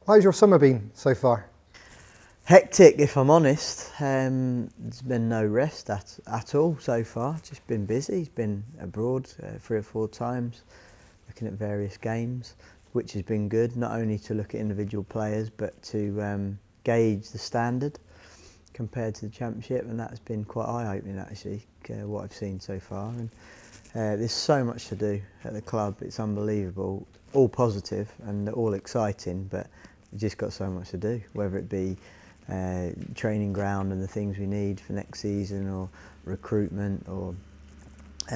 How's your summer been so far? Hectic, if I'm honest. There's been no rest at all so far. Just been busy. Been abroad 3 or 4 times, looking at various games, which has been good. Not only to look at individual players, but to gauge the standard compared to the Championship, and that's been quite eye-opening actually. What I've seen so far, and there's so much to do at the club. It's unbelievable. All positive and all exciting, but we've just got so much to do. Whether it be training ground and the things we need for next season, or recruitment, or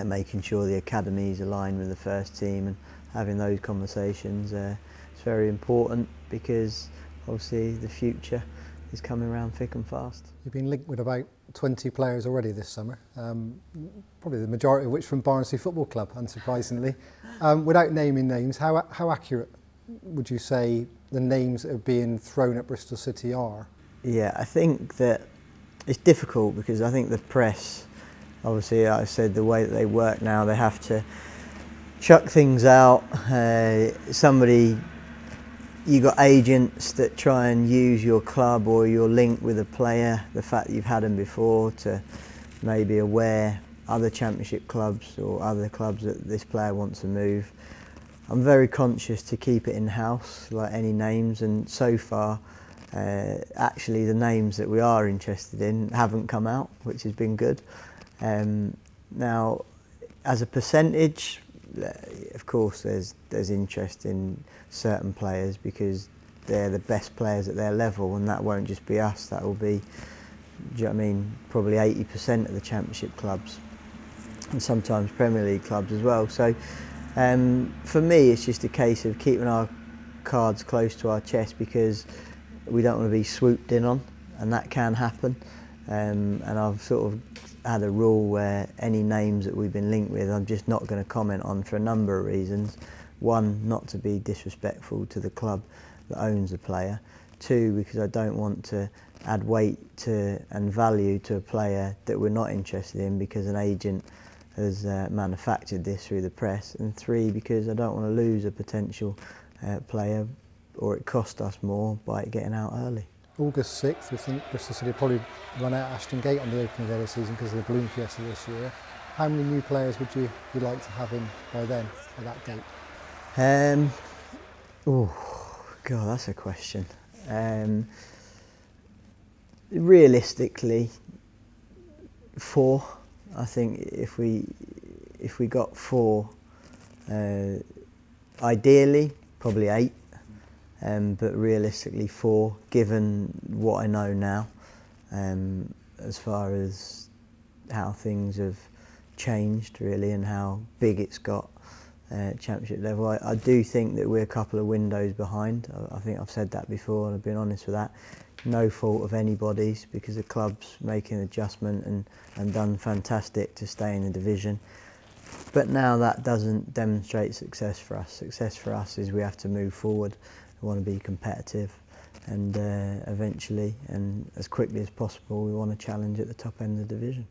making sure the academies align with the first team, and having those conversations. It's very important because obviously the future is coming around thick and fast. You've been linked with about 20 players already this summer, probably the majority of which from Barnsley Football Club, unsurprisingly. Without naming names, how accurate would you say the names that are being thrown at Bristol City are? Yeah, I think that it's difficult because I think the press, obviously, like I said, the way that they work now, they have to chuck things out. You got agents that try and use your club or your link with a player, the fact that you've had them before, to maybe aware other Championship clubs or other clubs that this player wants to move. I'm very conscious to keep it in-house, like any names, and so far actually the names that we are interested in haven't come out, which has been good. Now, as a percentage, of course there's interest in certain players because they're the best players at their level, and that won't just be us, that will be, do you know what I mean, probably 80% of the Championship clubs, and sometimes Premier League clubs as well. So for me it's just a case of keeping our cards close to our chest, because we don't want to be swooped in on, and that can happen. And I've sort of had a rule where any names that we've been linked with, I'm just not going to comment on for a number of reasons. One, not to be disrespectful to the club that owns the player. Two, because I don't want to add weight to and value to a player that we're not interested in because an agent has manufactured this through the press. And three, because I don't want to lose a potential player, or it cost us more by it getting out early. August 6th, we think Bristol City will probably run out Ashton Gate on the opening day of the season because of the Balloon Fiesta this year. How many new players would you like to have in by then, at that date? Oh, God, that's a question. Realistically, 4. I think if we got 4, ideally probably 8. But realistically 4, given what I know now, as far as how things have changed really and how big it's got Championship level. I do think that we're a couple of windows behind. I think I've said that before and I've been honest with that. No fault of anybody's, because the club's making an adjustment and done fantastic to stay in the division. But now that doesn't demonstrate success for us. Success for us is we have to move forward. We want to be competitive, and eventually and as quickly as possible we want to challenge at the top end of the division.